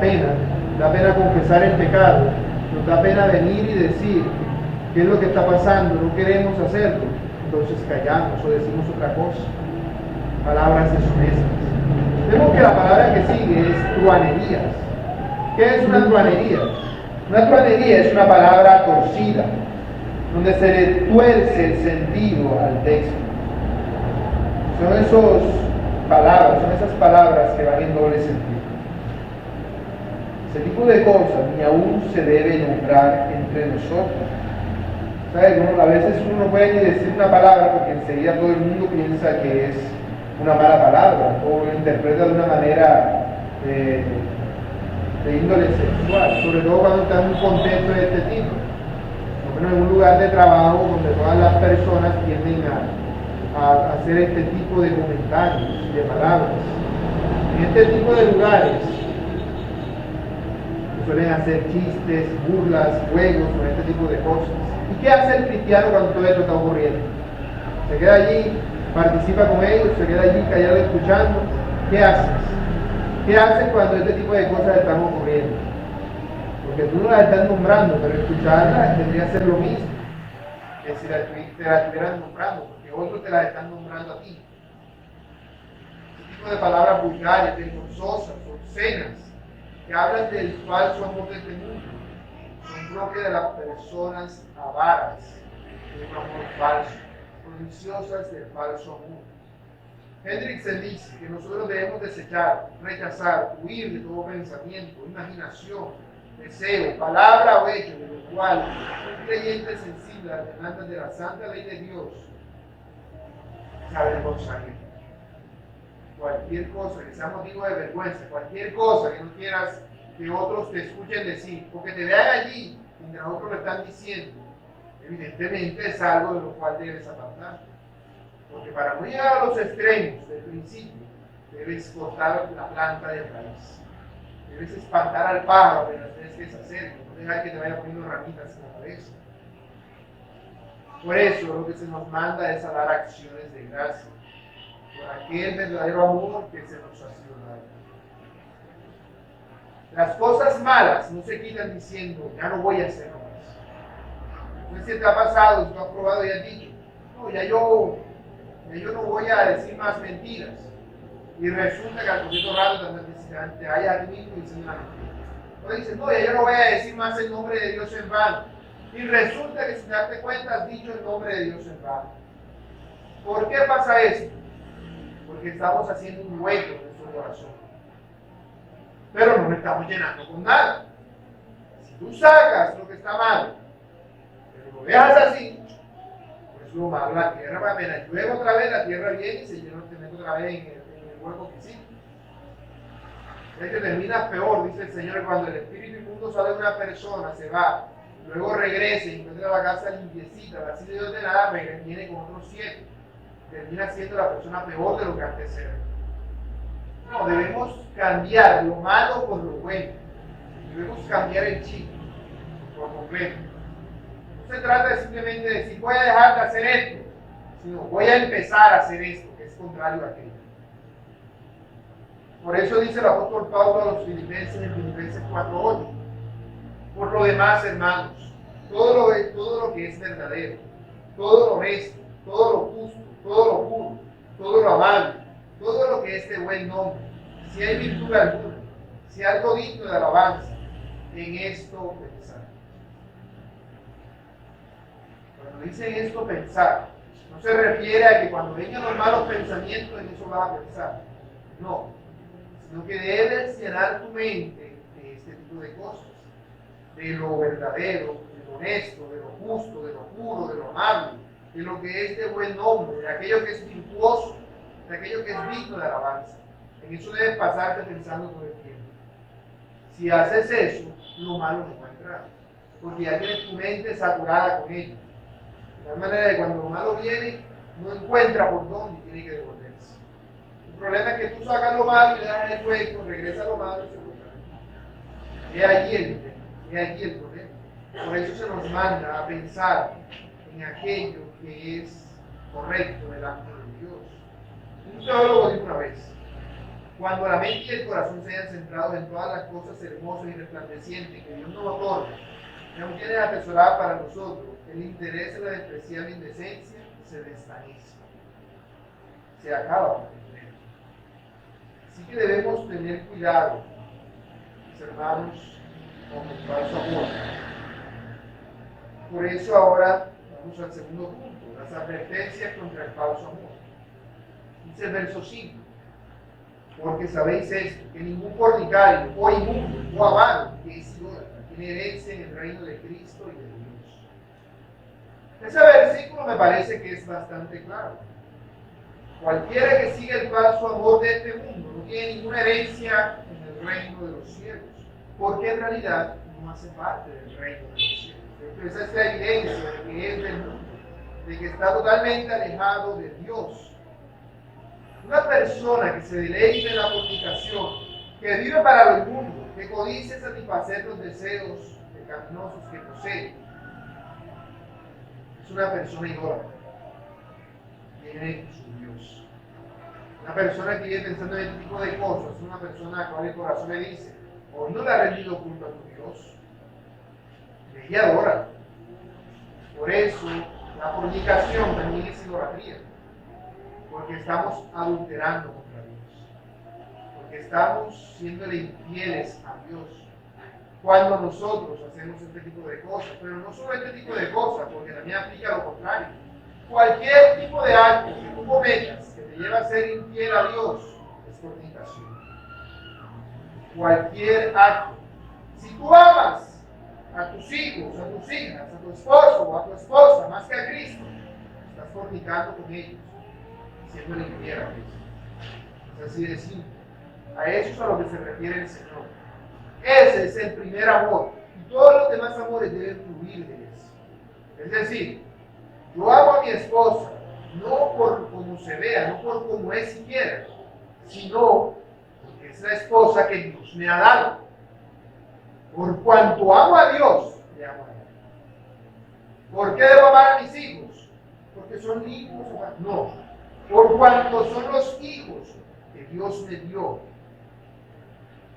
pena confesar el pecado, nos da pena venir y decir qué es lo que está pasando, no queremos hacerlo, entonces callamos o decimos otra cosa. Palabras deshonestas. Vemos que la palabra que sigue es truanerías. ¿Qué es una truanería? Una truanería es una palabra torcida, donde se le tuerce el sentido al texto. Son esas palabras que van en doble sentido. Ese tipo de cosas ni aún se debe nombrar entre nosotros. ¿Sabes? Bueno, a veces uno no puede ni decir una palabra porque enseguida todo el mundo piensa que es una mala palabra o lo interpreta de una manera de índole sexual, sobre todo cuando está en un contexto de este tipo. Por lo menos en un lugar de trabajo donde todas las personas tienden a hacer este tipo de comentarios, de palabras. En este tipo de lugares suelen hacer chistes, burlas, juegos con este tipo de cosas. ¿Y qué hace el cristiano cuando todo esto está ocurriendo? Se queda allí, participa con ellos, se queda allí callado escuchando. ¿Qué haces? ¿Qué haces cuando este tipo de cosas están ocurriendo? Porque tú no las estás nombrando, pero escucharlas tendría que ser lo mismo que si te las estuvieran nombrando, porque otros te las están nombrando a ti. Este tipo de palabras vulgares, vergonzosas, obscenas, que hablan del falso amor de este mundo, son propias de las personas avaras de un amor falso, codiciosas del falso amor. Hendrickson dice que nosotros debemos desechar, rechazar, huir de todo pensamiento, imaginación, deseo, palabra o hecho de lo cual un creyente sensible a las demandas de la santa ley de Dios se avergonzaría. Cualquier cosa que sea motivo de vergüenza, cualquier cosa que no quieras que otros te escuchen decir, porque te vean allí mientras otros lo están diciendo, evidentemente es algo de lo cual debes apartar. Porque para no llegar a los extremos del principio, debes cortar la planta de raíz. Debes espantar al pájaro apenas ves que se acerca, no dejar que te vaya poniendo ramitas en la cabeza. Por eso lo que se nos manda es a dar acciones de gracia por aquel verdadero amor que se nos ha sido dado. Las cosas malas no se quitan diciendo, ya no voy a hacerlo más. No sé si te ha pasado, si tú has probado y has dicho, no, ya yo no voy a decir más mentiras. Y resulta que al poquito rato te hallas a ti mismo diciendo una mentira. O dices, no, ya yo no voy a decir más el nombre de Dios en vano. Y resulta que sin darte cuenta has dicho el nombre de Dios en vano. ¿Por qué pasa esto? Porque estamos haciendo un hueco en nuestro corazón. Pero no lo estamos llenando con nada. Si tú sacas lo que está mal, pero lo dejas así, pues lo malo, la tierra va a apenas llueve otra vez, la tierra viene y se llena otra vez en el hueco que hiciste. Es que termina peor, dice el Señor, cuando el espíritu inmundo sale de una persona, se va, luego regresa y encuentra la casa limpiecita, vacía de ordenada, viene con otros 7. Termina siendo la persona peor de lo que antes era. No, debemos cambiar lo malo por lo bueno. Debemos cambiar el chip por completo. No se trata de simplemente decir voy a dejar de hacer esto, sino voy a empezar a hacer esto, que es contrario a aquello. Por eso dice el apóstol Pablo a los Filipenses en Filipenses 4:8. Por lo demás, hermanos, todo lo que es verdadero, todo lo honesto, todo lo justo, todo lo puro, todo lo amable, todo lo que es de buen nombre, si hay virtud alguna, si hay algo digno de alabanza, en esto pensar. Cuando dicen esto pensar, no se refiere a que cuando vengan los malos pensamientos en eso vas a pensar. No, sino que debes llenar tu mente de este tipo de cosas, de lo verdadero, de lo honesto, de lo justo, de lo puro, de lo amable, de lo que es de buen nombre, de aquello que es virtuoso, de aquello que es digno de alabanza. En eso debes pasarte pensando todo el tiempo. Si haces eso, lo malo no va a entrar, porque ya tienes tu mente saturada con ello. De tal manera que cuando lo malo viene, no encuentra por dónde tiene que devolverse. El problema es que tú sacas lo malo y le das el hueco, regresa lo malo y se vuelve. Es allí el problema. Por eso se nos manda a pensar en aquello que es correcto delante de Dios. Un teólogo dijo una vez: cuando la mente y el corazón se hayan centrado en todas las cosas hermosas y resplandecientes que Dios nos otorga, que aún tiene atesorada para nosotros, el interés en la despreciable indecencia se desvanece, se acaba por completo. Así que debemos tener cuidado, mis hermanos, con el falso amor. Por eso ahora vamos al segundo punto, las advertencias contra el falso amor. Dice el verso 5: porque sabéis esto, que ningún fornicario, o inmundo, o avaro, que es idólatra, tiene herencia en el reino de Cristo y de Dios. Ese versículo me parece que es bastante claro. Cualquiera que siga el falso amor de este mundo no tiene ninguna herencia en el reino de los cielos, porque en realidad no hace parte del reino de los cielos. Esa es la evidencia de que es del mundo, de que está totalmente alejado de Dios. Una persona que se deleite en la fornicación, que vive para el mundo, que codicia satisfacer los deseos pecaminosos que posee, es una persona idólatra. Tiene su Dios. Una persona que vive pensando en este tipo de cosas es una persona a la cual el corazón le dice: hoy no le ha rendido culto a tu Dios. Ella adora. Por eso la fornicación también es idolatría. Porque estamos adulterando contra Dios, porque estamos siéndole infieles a Dios cuando nosotros hacemos este tipo de cosas. Pero no solo este tipo de cosas, porque también aplica lo contrario. Cualquier tipo de acto que tú cometas que te lleva a ser infiel a Dios es fornicación. Cualquier acto. Si tú amas a tus hijos, a tus hijas, a tu esposo o a tu esposa más que a Cristo, estás fornicando con ellos, siendo infiel a Cristo. Es así de simple. A eso es a lo que se refiere el Señor. Ese es el primer amor. Y todos los demás amores deben fluir de eso. Es decir, yo amo a mi esposa, no por cómo se vea, no por cómo es siquiera, sino porque es la esposa que Dios me ha dado. Por cuanto amo a Dios, le amo a Él. ¿Por qué debo amar a mis hijos? Porque son hijos. No. Por cuanto son los hijos que Dios me dio.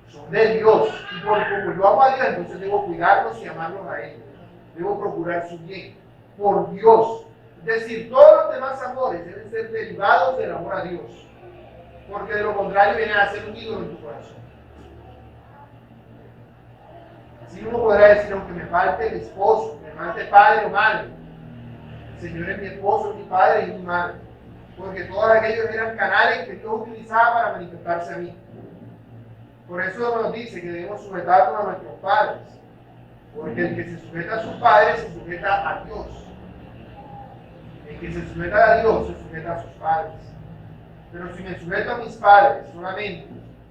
Son de Dios. Y por como yo amo a Dios, entonces debo cuidarlos y amarlos a Él. Debo procurar su bien. Por Dios. Es decir, todos los demás amores deben ser derivados del amor a Dios. Porque de lo contrario viene a ser un ídolo en tu corazón. Así uno podrá decir: aunque me falte el esposo, me falte padre o madre, el Señor es mi esposo, mi padre y mi madre. Porque todos aquellos eran canales que Dios utilizaba para manifestarse a mí. Por eso nos dice que debemos sujetarnos a nuestros padres. Porque el que se sujeta a sus padres se sujeta a Dios. El que se sujeta a Dios se sujeta a sus padres. Pero si me sujeto a mis padres solamente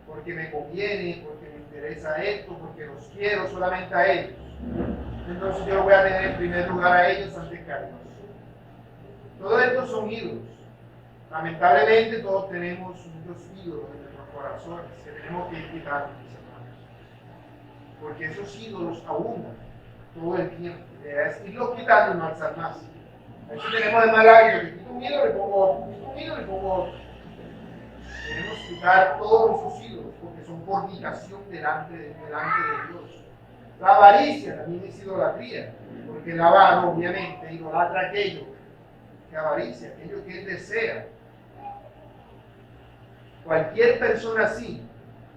porque me conviene, porque me interesa esto, porque los quiero solamente a ellos, entonces yo voy a tener en primer lugar a ellos antes que a Dios. Todos estos son ídolos. Lamentablemente todos tenemos muchos ídolos en nuestros corazones que tenemos que ir quitando, mis hermanos. Porque esos ídolos abundan todo el tiempo. Es irlos quitando y no alzar más. A veces tenemos el mal hábito que quito un ídolo y pongo otro, quito un ídolo y pongo otro. Debemos quitar todos esos ídolos porque son fornicación delante de Dios. La avaricia también es idolatría, porque el avaro obviamente idolatra aquello que avaricia, aquello que él desea. Cualquier persona así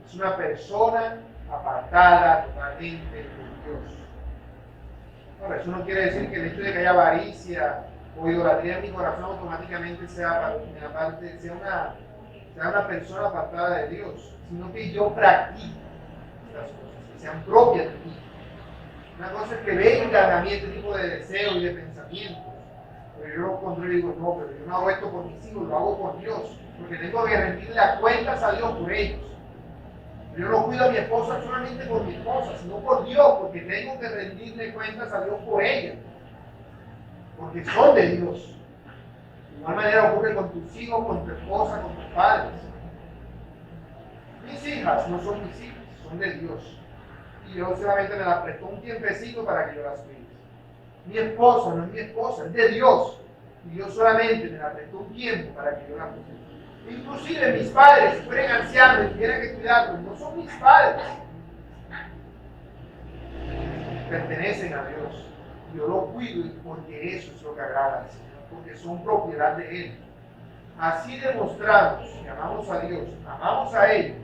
es una persona apartada totalmente de Dios. Ahora, eso no quiere decir que el hecho de que haya avaricia o idolatría en mi corazón automáticamente sea una persona apartada de Dios, sino que yo practico estas cosas, que sean propias de mí. Una cosa es que vengan a mí este tipo de deseos y de pensamientos, pero yo lo controlo y digo: no, pero yo no hago esto por mis hijos, lo hago por Dios. porque tengo que rendirle cuentas a Dios por ellos. Yo no cuido a mi esposa solamente por mi esposa, sino por Dios, porque tengo que rendirle cuentas a Dios por ella, porque son de Dios. De igual manera ocurre con tus hijos, con tu esposa, con tus padres. Mis hijas no son mis hijas, son de Dios. Y Dios solamente me las prestó un tiempecito para que yo las cuide. Mi esposa no es mi esposa, es de Dios. Y Dios solamente me la prestó un tiempo para que yo la cuide. Inclusive mis padres, si fueran ancianos y tuvieran que cuidarlos, no son mis padres. Pertenecen a Dios. Yo lo cuido porque eso es lo que agrada al Señor, porque son propiedad de Él. Así demostramos que amamos a Dios, amamos a ellos,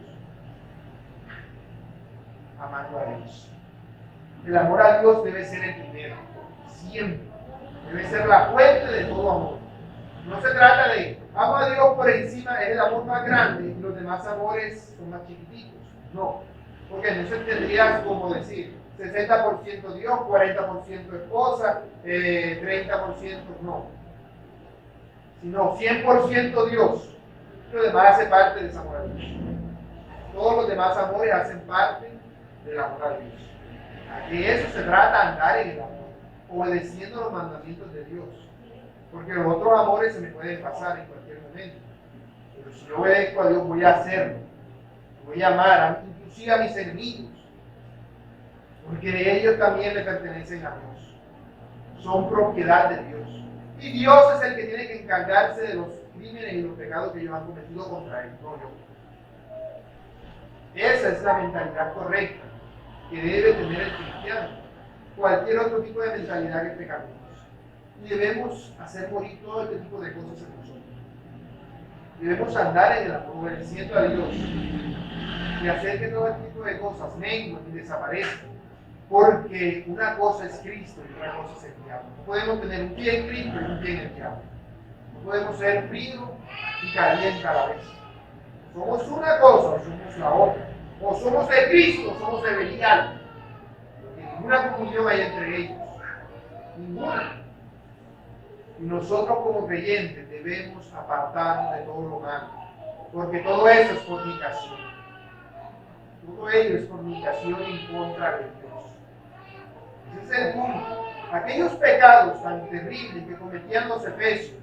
amando a Dios. El amor a Dios debe ser el primero, siempre. Debe ser la fuente de todo amor. No se trata de amo a Dios por encima, es el amor más grande y los demás amores son más chiquititos. No, porque entonces tendrías como decir 60% Dios, 40% esposa, 30% no. Sino 100% Dios. Lo demás hace parte de ese amor a Dios. Todos los demás amores hacen parte del amor a Dios. De eso se trata, andar en el amor, obedeciendo los mandamientos de Dios. Porque los otros amores se me pueden pasar en cualquier momento. Pero si yo obedezco a Dios, voy a hacerlo. Voy a amar, inclusive a mis enemigos. Porque ellos también le pertenecen a Dios. Son propiedad de Dios. Y Dios es el que tiene que encargarse de los crímenes y los pecados que ellos han cometido contra Él, no yo. Esa es la mentalidad correcta que debe tener el cristiano. Cualquier otro tipo de mentalidad que tengamos. Y debemos hacer morir todo este tipo de cosas en nosotros. Debemos andar en el amor, obedeciendo a Dios. Y hacer que todo este tipo de cosas menguen y desaparezcan. Porque una cosa es Cristo y otra cosa es el diablo. No podemos tener un pie en Cristo y un pie en el diablo. No podemos ser frío y caliente a la vez. Somos una cosa o somos la otra. O somos de Cristo o somos de Belial. Porque ninguna comunión hay entre ellos. Ninguna. Y nosotros como creyentes debemos apartarnos de todo lo malo. Porque todo eso es fornicación. Todo ello es fornicación en contra de Dios. Ese es el punto. Aquellos pecados tan terribles que cometían los efesios,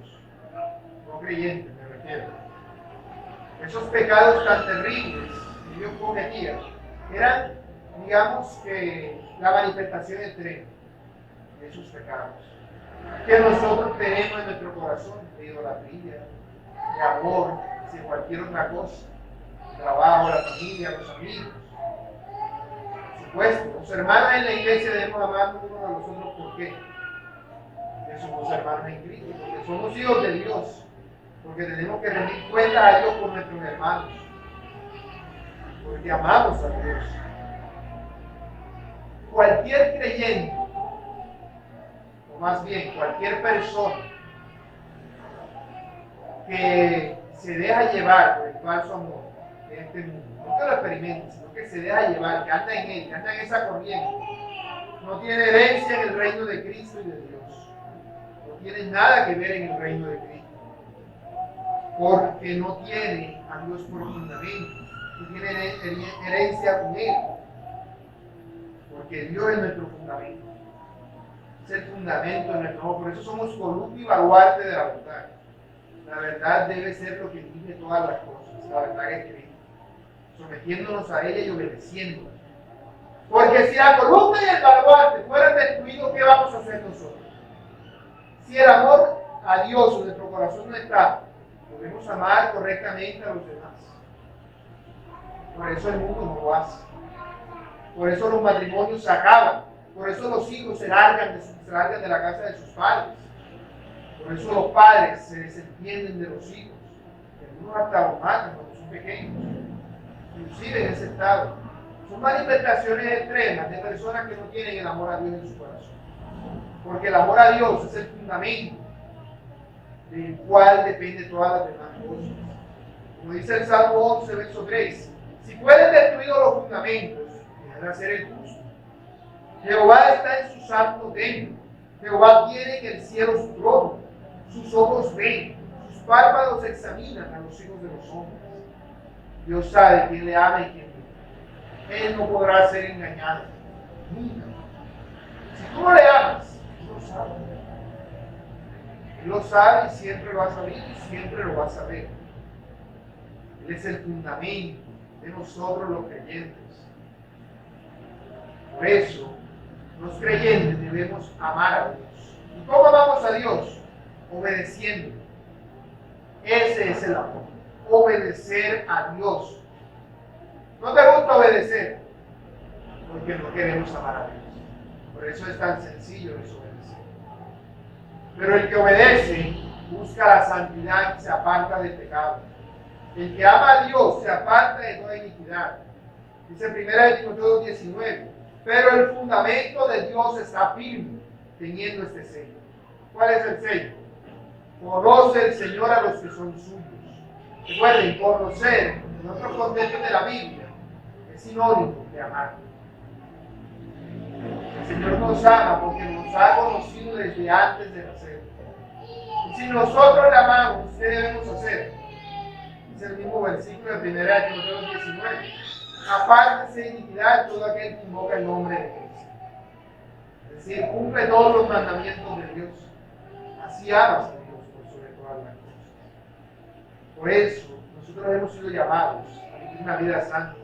no creyentes me refiero, esos pecados tan terribles que ellos cometían, eran, digamos que, la manifestación extrema de esos pecados que nosotros tenemos en nuestro corazón, de idolatría, de amor, de cualquier otra cosa, el trabajo, la familia, los amigos. Por supuesto, los hermanos en la iglesia debemos amarnos unos a los otros. ¿Por qué? Porque somos hermanos en Cristo, porque somos hijos de Dios, porque tenemos que rendir cuenta a Dios por nuestros hermanos, porque amamos a Dios. Cualquier creyente, o más bien cualquier persona que se deja llevar por el falso amor de este mundo, no que lo experimente, sino que se deja llevar, que anda en él, que anda en esa corriente, no tiene herencia en el reino de Cristo y de Dios. No tiene nada que ver en el reino de Cristo. Porque no tiene a Dios por fundamento, no tiene herencia con Él. Porque Dios es nuestro fundamento. Es el fundamento de nuestro amor. Por eso somos columna y baluarte de la verdad. La verdad debe ser lo que dirige todas las cosas. La verdad es Cristo. Sometiéndonos a ella y obedeciéndola. Porque si la columna y el baluarte fueran destruidos, ¿qué vamos a hacer nosotros? Si el amor a Dios en nuestro corazón no está, podemos amar correctamente a los demás. Por eso el mundo no lo hace. Por eso los matrimonios se acaban. Por eso los hijos se largan de la casa de sus padres. Por eso los padres se desentienden de los hijos. Algunos hasta los matan cuando son pequeños. Inclusive en ese estado. Son manifestaciones extremas de personas que no tienen el amor a Dios en su corazón. Porque el amor a Dios es el fundamento del cual depende todas las demás cosas. Como dice el Salmo 11, verso 3, si fueren destruidos los fundamentos, dejará ser el justo. Jehová está en su santo templo. Jehová tiene en el cielo su trono. Sus ojos ven, sus párpados examinan a los hijos de los hombres. Dios sabe quién le ama y quién no. Él no podrá ser engañado. Nunca. Si tú no le amas, Él lo sabe. Él lo sabe y siempre lo va a saber y siempre lo va a saber. Él es el fundamento de nosotros los creyentes. Por eso, los creyentes debemos amar a Dios. ¿Y cómo amamos a Dios? Obedeciendo. Ese es el amor. Obedecer a Dios. ¿No te gusta obedecer? Porque no queremos amar a Dios. Por eso es tan sencillo desobedecer. Pero el que obedece busca la santidad y se aparta del pecado. El que ama a Dios se aparta de toda iniquidad. Dice 1 Timoteo 19. Pero el fundamento de Dios está firme, teniendo este sello. ¿Cuál es el sello? Conoce el Señor a los que son suyos. Recuerden, conocer, en otros contextos de la Biblia, es sinónimo de amar. El Señor nos ama porque nos ha conocido desde antes de nacer. Y si nosotros le amamos, ¿qué debemos hacer? Es el mismo versículo de 1 Timoteo 19. Apártese de iniquidad todo aquel que invoca el nombre de Cristo. Es decir, cumple todos los mandamientos de Dios. Así amas a Dios por sobre todas las cosas. Por eso, nosotros hemos sido llamados a vivir una vida santa,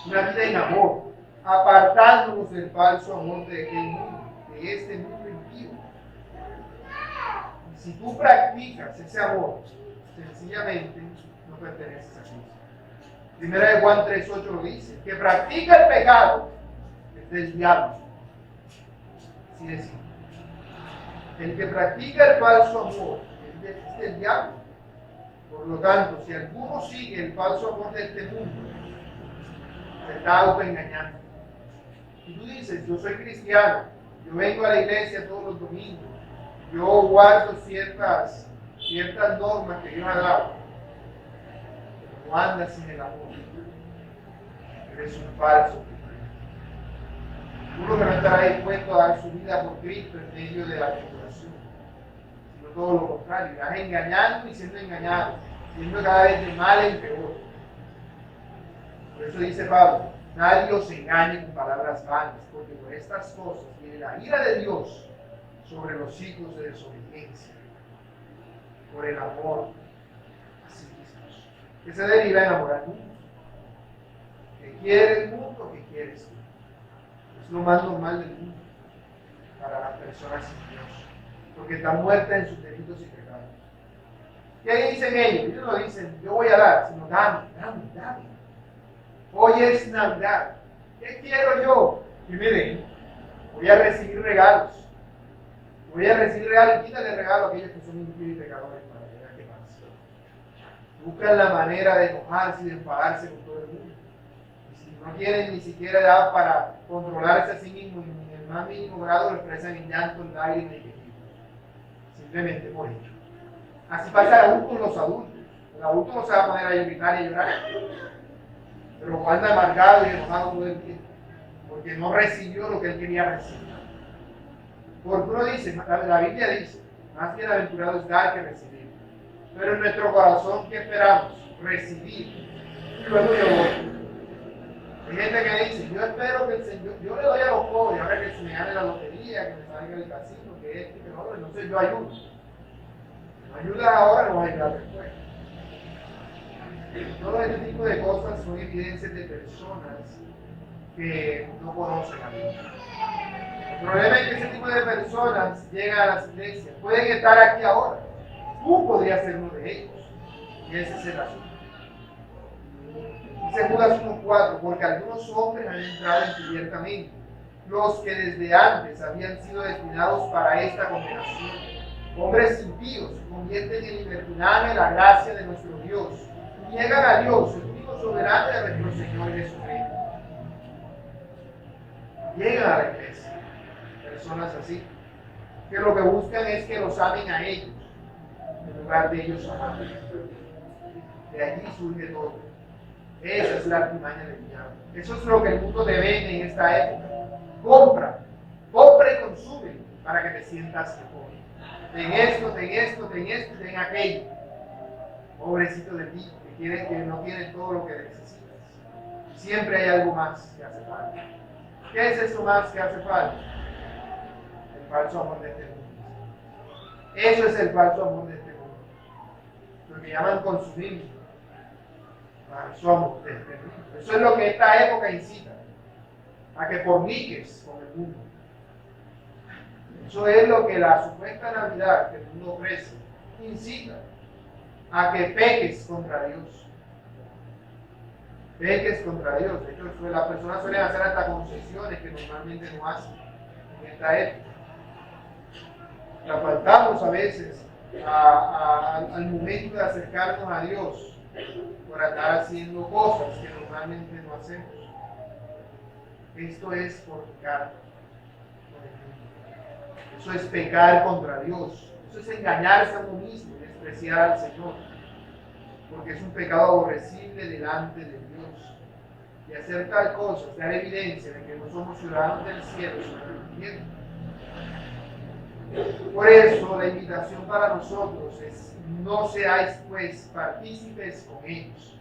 una vida en amor, apartándonos del falso amor de aquel mundo, de este mundo impío. Y si tú practicas ese amor, sencillamente no perteneces a Cristo. Primera de Juan 3:8 lo dice: el que practica el pecado es del diablo. Así decimos. El que practica el falso amor es del diablo. Por lo tanto, si alguno sigue el falso amor de este mundo, se está autoengañando. Y tú dices: yo soy cristiano, yo vengo a la iglesia todos los domingos, yo guardo ciertas normas que Dios ha dado. No andas sin el amor. Eres un falso. Uno que no estará dispuesto a dar su vida por Cristo en medio de la tribulación, sino todo lo contrario, irás engañando y siendo engañado, siendo cada vez de mal en peor. Por eso dice Pablo: nadie os engañe con palabras vanas, porque por estas cosas viene la ira de Dios sobre los hijos de desobediencia, por el amor a sí mismos, que se deriva enamorar del mundo. Que quiere el mundo, que quieres tú. Es lo más normal del mundo para las personas sin Dios, porque están muertas en sus delitos y pecados. ¿Qué dicen ellos? Ellos no dicen: yo voy a dar, sino dame. Hoy es Navidad. ¿Qué quiero yo? Y miren, voy a recibir regalos. Voy a recibir regalos. Quítale regalo a aquellos que son impíos y pecadores para ver qué pasa. Buscan la manera de enojarse y de enfadarse con todo el mundo. Y si no quieren ni siquiera dar para controlarse a sí mismos, ni en el más mínimo grado lo expresan en llanto, en lágrimas y quejidos. Simplemente por ello. Así pasa aún con los adultos. El adulto no se va a poner a gritar y a llorar, pero anda amargado y enojado todo el tiempo, porque no recibió lo que él quería recibir. Porque uno dice, la Biblia dice: más bienaventurado es dar que recibir. Pero en nuestro corazón, ¿qué esperamos? Recibir. Y luego yo voy. Hay gente que dice: yo espero que el Señor, yo le doy a los pobres, ahora que se me gane la lotería, que me salga el casino, que este, que lo otro, entonces yo ayudo. No ayudas ahora, no vas a ayudar después. Todo este tipo de cosas son evidencias de personas que no conocen a Dios. El problema es que ese tipo de personas llegan a las iglesias, pueden estar aquí ahora. Tú podrías ser uno de ellos. Y ese es el asunto. Dice Judas 1:4: porque algunos hombres han entrado encubiertamente, los que desde antes habían sido destinados para esta condenación. Hombres impíos convierten en libertinaje la gracia de nuestro Dios. Niegan a Dios, el único soberano de nuestro Señor Jesucristo. Llegan a la iglesia personas así, que lo que buscan es que los amen a ellos, en lugar de ellos amar. De allí surge todo. Esa es la artimaña del diablo. Eso es lo que el mundo te vende en esta época. Compra y consume para que te sientas mejor. Ten esto, ten aquello. Pobrecito de ti, que no tiene todo lo que necesitas. Siempre hay algo más que hace falta. ¿Qué es eso más que hace falta? El falso amor de este mundo. Eso es el falso amor de este mundo. Lo que llaman consumismo. Falso amor de este mundo. Eso es lo que esta época incita. A que forniques con el mundo. Eso es lo que la supuesta Navidad que el mundo ofrece incita. A que peques contra Dios. Peques contra Dios. De hecho, las personas suelen hacer hasta concesiones que normalmente no hacen en esta época. La faltamos a veces al momento de acercarnos a Dios por andar haciendo cosas que normalmente no hacemos. Esto es fornicar. Eso es pecar contra Dios. Eso es engañarse a uno mismo y despreciar al Señor. Porque es un pecado aborrecible delante de Dios. Y hacer tal cosa es dar evidencia de que no somos ciudadanos del cielo, sino del infierno. Por eso la invitación para nosotros es: no seáis pues partícipes con ellos,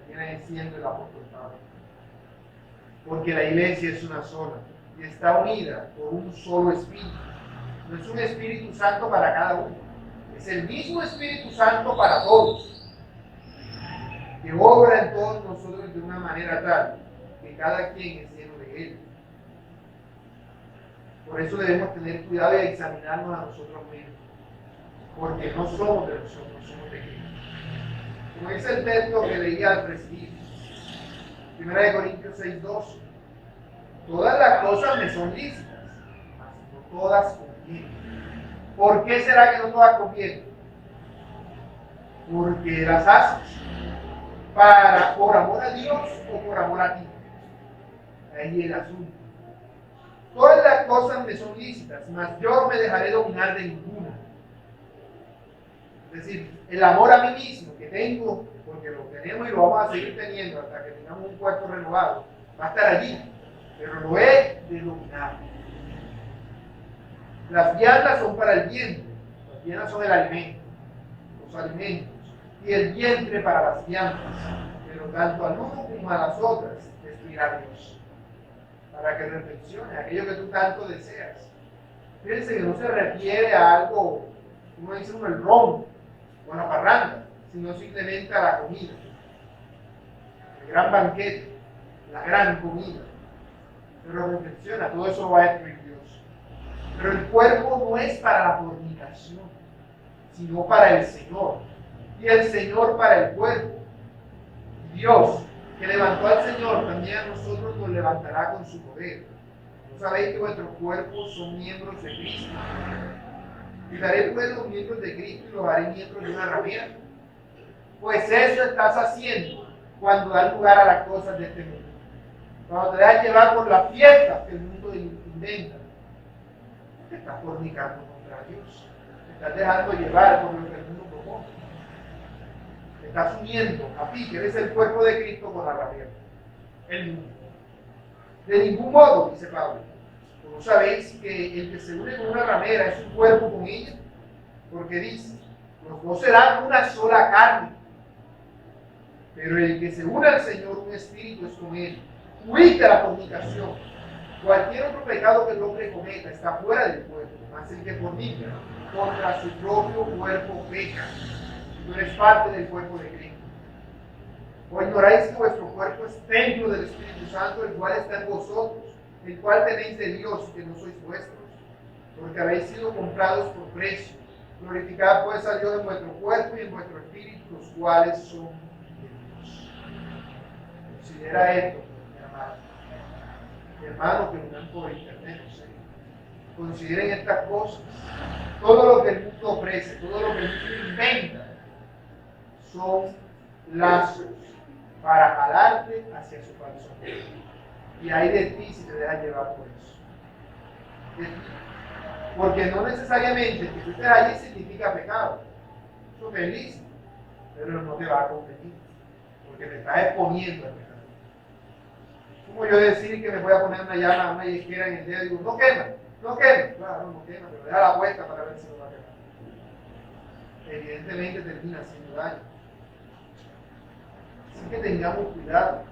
que viene diciendo el apóstol Pablo. Porque la iglesia es una sola y está unida por un solo espíritu. No es un Espíritu Santo para cada uno, es el mismo Espíritu Santo para todos, que obra en todos nosotros de una manera tal que cada quien es lleno de él. Por eso debemos tener cuidado y examinarnos a nosotros mismos, porque no somos de nosotros, somos de Cristo. Como dice el texto que leía al principio, 1 Corintios 6:12, todas las cosas me son lícitas, mas no todas convienen. ¿Por qué será que no todas convienen? Porque las haces por amor a Dios o por amor a ti. Ahí el asunto. Todas las cosas me son lícitas, mas yo no me dejaré dominar de ninguna. Es decir, el amor a mí mismo que tengo, porque lo tenemos y lo vamos a seguir teniendo hasta que tengamos un cuerpo renovado, va a estar allí, pero lo he de dominar. Las viandas son para el vientre, las viandas son el alimento, los alimentos, y el vientre para las viandas, pero tanto al uno como a las otras les a Dios. Para que reflexione aquello que tú tanto deseas. Fíjense que no se refiere a algo, como dice uno, el ron o la parranda, sino simplemente a la comida. El gran banquete, la gran comida. Pero reflexiona, todo eso lo va a destruir Dios. Pero el cuerpo no es para la fornicación, sino para el Señor. Y el Señor para el cuerpo. Dios, que levantó al Señor, también a nosotros nos levantará con su poder. ¿No sabéis que vuestros cuerpos son miembros de Cristo? ¿Quitaré pues los miembros de Cristo y los haré miembros de una ramera? Pues eso estás haciendo cuando das lugar a las cosas de este mundo. Cuando te dejas llevar por las fiestas que el mundo inventa, te estás fornicando contra Dios. Te estás dejando llevar por lo que el mundo propone. Te estás uniendo a ti, que eres el cuerpo de Cristo, con la ramera, el mundo. De ningún modo, dice Pablo. ¿No sabéis que el que se une con una ramera es un cuerpo con ella? Porque dice, los dos serán una sola carne. Pero el que se une al Señor, un espíritu es con él. Huid de la fornicación. Cualquier otro pecado que el hombre cometa está fuera del cuerpo, más el que fornica contra su propio cuerpo peca. Tú eres parte del cuerpo de Cristo. ¿O ignoráis que vuestro cuerpo es templo del Espíritu Santo, el cual está en vosotros, el cual tenéis de Dios, que no sois vuestros? Porque habéis sido comprados por precio. Glorificad pues a Dios en vuestro cuerpo y en vuestro espíritu, los cuales son de Dios. Considera esto, mi hermano. Mi hermano que me dan por internet, no sé. Consideren estas cosas. Todo lo que el mundo ofrece, todo lo que el mundo inventa, son lazos para jalarte hacia su falso amor. Y hay de ti si te dejas llevar por eso. Porque no necesariamente que tú estés allí significa pecado. Eso es lícito, pero no te va a convenir, porque te estás exponiendo al pecado. Como yo decir que me voy a poner una llama, una yesquera en el dedo y digo, no quema, no quema. Claro, no quema, pero deja la vuelta para ver si no va a quemar. Evidentemente termina haciendo daño. Así que tengamos cuidado,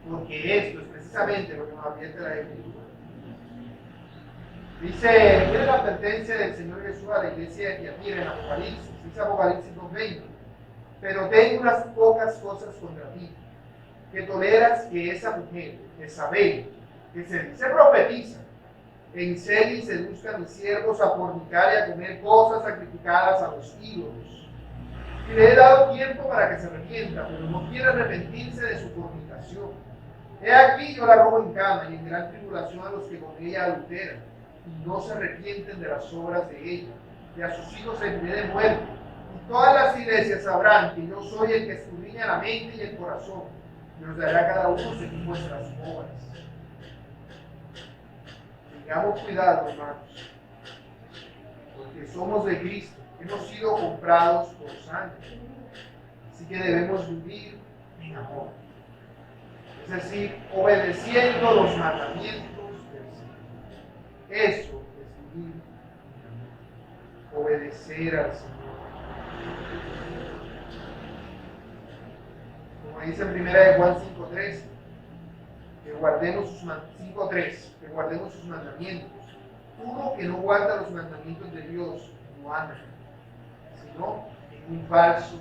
porque esto es precisamente lo que nos advierte la Escritura. Mira la advertencia del Señor Jesús a la iglesia de Tiatira en Apocalipsis, dice Apocalipsis 2:20. Pero tengo unas pocas cosas contra ti, que toleras que esa mujer, Jezabel, que se dice profetiza, enseñe y seduzca a mis siervos a fornicar y a comer cosas sacrificadas a los ídolos. Y le he dado tiempo para que se arrepienta, pero no quiere arrepentirse de su fornicación. He aquí yo la robo en cama y en gran tribulación a los que con ella adulteran, y no se arrepienten de las obras de ella, y a sus hijos envié de muerte. Y todas las iglesias sabrán que yo soy el que escudriña la mente y el corazón, y os daré a cada uno según vuestras obras. Tengamos cuidado, hermanos, porque somos de Cristo, hemos sido comprados por sangre, así que debemos vivir en amor, es decir, obedeciendo los mandamientos del Señor. Eso es vivir en amor, obedecer al Señor. Como dice en 1 Juan 5:3, que guardemos sus 5:3, que guardemos sus mandamientos. Uno que no guarda los mandamientos de Dios no anda, sino en un falso